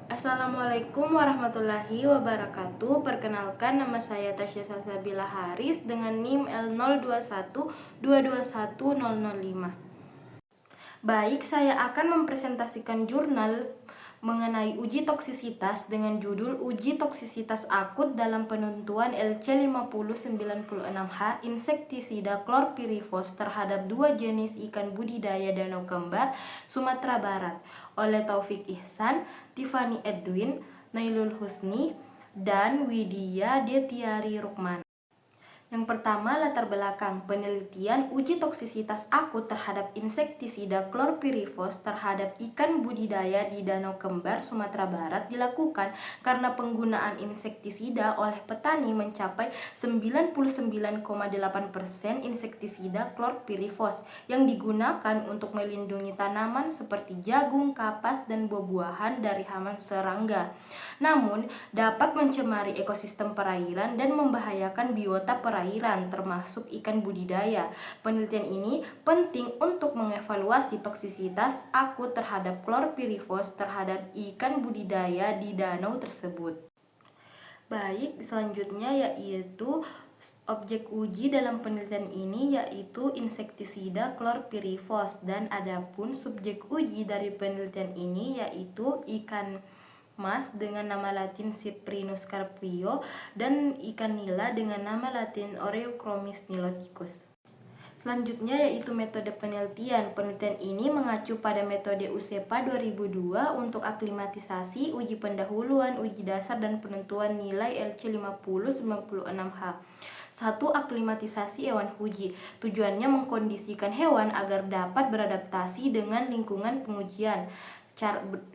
Assalamualaikum warahmatullahi wabarakatuh. Perkenalkan, nama saya Tasya Salsabila Haris dengan NIM L0212210005. Baik, saya akan mempresentasikan jurnal mengenai uji toksisitas dengan judul Uji Toksisitas Akut dalam Penentuan LC5096H Insektisida Chlorpyrifos terhadap dua jenis ikan budidaya Danau Kembar, Sumatera Barat oleh Taufik Ihsan, Tiffany Edwin, Nailul Husni, dan Widya Detiari Rukman. Yang pertama, latar belakang penelitian uji toksisitas akut terhadap insektisida Chlorpyrifos terhadap ikan budidaya di Danau Kembar, Sumatera Barat dilakukan karena penggunaan insektisida oleh petani mencapai 99,8% insektisida Chlorpyrifos yang digunakan untuk melindungi tanaman seperti jagung, kapas, dan buah-buahan dari hama serangga. Namun, dapat mencemari ekosistem perairan dan membahayakan biota perairan termasuk ikan budidaya. Penelitian ini penting untuk mengevaluasi toksisitas akut terhadap Chlorpyrifos terhadap ikan budidaya di danau tersebut. Baik, selanjutnya yaitu objek uji dalam penelitian ini yaitu insektisida Chlorpyrifos, dan adapun subjek uji dari penelitian ini yaitu ikan mas dengan nama latin Cyprinus carpio dan ikan nila dengan nama latin Oreochromis niloticus. Selanjutnya yaitu metode penelitian. Penelitian ini mengacu pada metode USEPA 2002 untuk aklimatisasi, uji pendahuluan, uji dasar, dan penentuan nilai LC5096H. 1. Aklimatisasi hewan uji. Tujuannya mengkondisikan hewan agar dapat beradaptasi dengan lingkungan pengujian.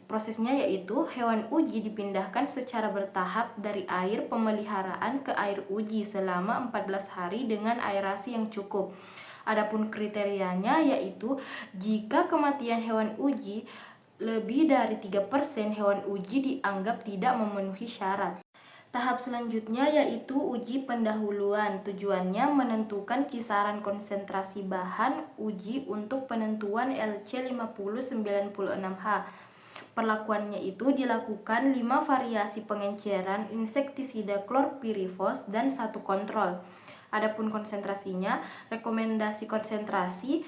Prosesnya yaitu hewan uji dipindahkan secara bertahap dari air pemeliharaan ke air uji selama 14 hari dengan aerasi yang cukup. Adapun kriterianya yaitu jika kematian hewan uji lebih dari 3%, hewan uji dianggap tidak memenuhi syarat. Tahap selanjutnya yaitu uji pendahuluan. Tujuannya menentukan kisaran konsentrasi bahan uji untuk penentuan LC5096H. Perlakuannya itu dilakukan 5 variasi pengenceran insektisida Chlorpyrifos dan 1 kontrol. Adapun konsentrasinya, rekomendasi konsentrasi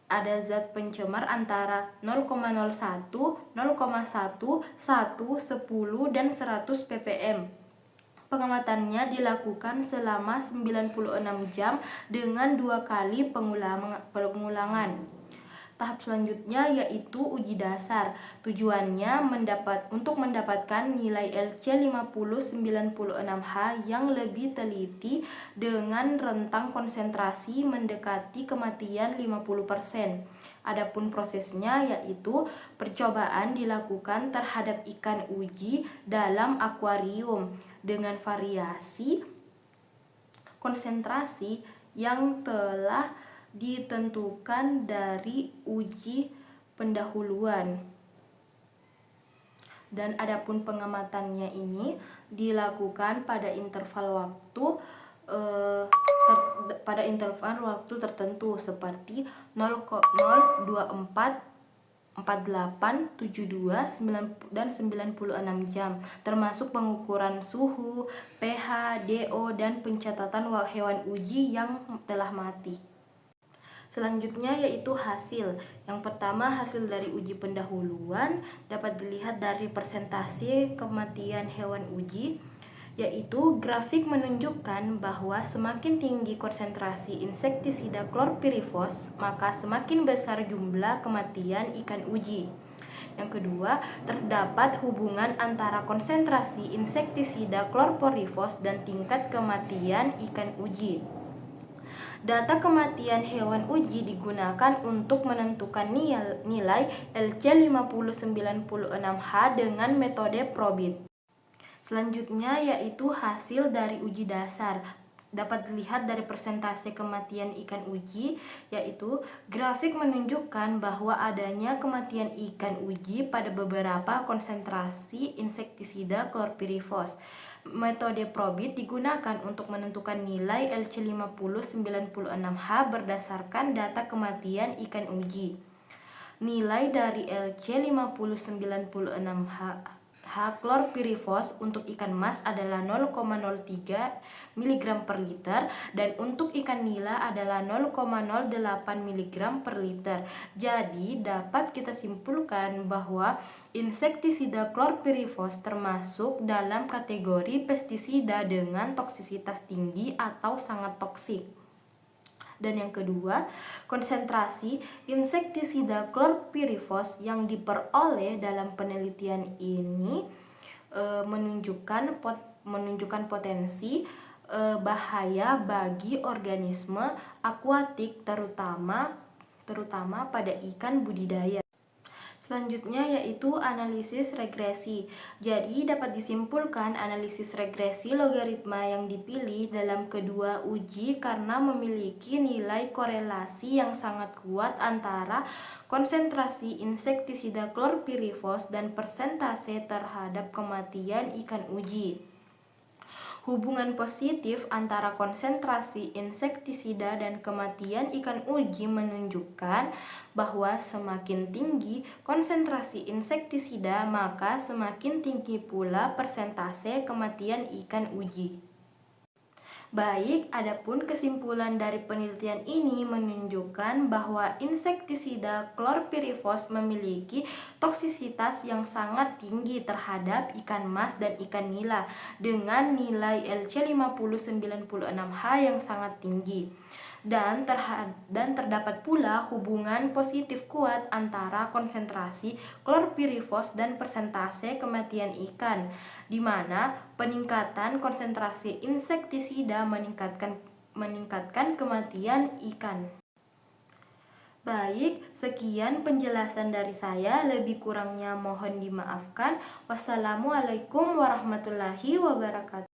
ada zat pencemar antara 0,01, 0,1, 1, 10, dan 100 ppm. Pengamatannya dilakukan selama 96 jam dengan 2 kali pengulangan. Tahap selanjutnya yaitu uji dasar. Tujuannya untuk mendapatkan nilai LC5096H yang lebih teliti dengan rentang konsentrasi mendekati kematian 50%. Adapun prosesnya yaitu percobaan dilakukan terhadap ikan uji dalam akuarium dengan variasi konsentrasi yang telah ditentukan dari uji pendahuluan. Dan adapun pengamatannya ini dilakukan pada interval waktu tertentu seperti 0,024, 48, 72, 9 dan 96 jam, termasuk pengukuran suhu, pH, DO, dan pencatatan hewan uji yang telah mati. Selanjutnya yaitu hasil. Yang pertama, hasil dari uji pendahuluan dapat dilihat dari persentase kematian hewan uji, yaitu grafik menunjukkan bahwa semakin tinggi konsentrasi insektisida Chlorpyrifos, maka semakin besar jumlah kematian ikan uji. Yang kedua, terdapat hubungan antara konsentrasi insektisida Chlorpyrifos dan tingkat kematian ikan uji. Data kematian hewan uji digunakan untuk menentukan nilai LC5096H dengan metode Probit. Selanjutnya yaitu hasil dari uji dasar. Dapat dilihat dari persentase kematian ikan uji, yaitu grafik menunjukkan bahwa adanya kematian ikan uji pada beberapa konsentrasi insektisida Chlorpyrifos. Metode Probit digunakan untuk menentukan nilai LC5096H berdasarkan data kematian ikan uji. Nilai dari LC5096H Chlorpyrifos untuk ikan mas adalah 0,03 mg per liter dan untuk ikan nila adalah 0,08 mg per liter. Jadi dapat kita simpulkan bahwa insektisida chlorpyrifos termasuk dalam kategori pestisida dengan toksisitas tinggi atau sangat toksik. Dan yang kedua, konsentrasi insektisida chlorpyrifos yang diperoleh dalam penelitian ini menunjukkan potensi bahaya bagi organisme akuatik terutama pada ikan budidaya. Selanjutnya yaitu analisis regresi. Jadi dapat disimpulkan analisis regresi logaritma yang dipilih dalam kedua uji karena memiliki nilai korelasi yang sangat kuat antara konsentrasi insektisida chlorpyrifos dan persentase terhadap kematian ikan uji. Hubungan positif antara konsentrasi insektisida dan kematian ikan uji menunjukkan bahwa semakin tinggi konsentrasi insektisida, maka semakin tinggi pula persentase kematian ikan uji. Baik, adapun kesimpulan dari penelitian ini menunjukkan bahwa insektisida chlorpyrifos memiliki toksisitas yang sangat tinggi terhadap ikan mas dan ikan nila dengan nilai LC5096H yang sangat tinggi. Dan terdapat pula hubungan positif kuat antara konsentrasi chlorpyrifos dan persentase kematian ikan, di mana peningkatan konsentrasi insektisida meningkatkan kematian ikan. Baik, sekian penjelasan dari saya, lebih kurangnya mohon dimaafkan. Wassalamualaikum warahmatullahi wabarakatuh.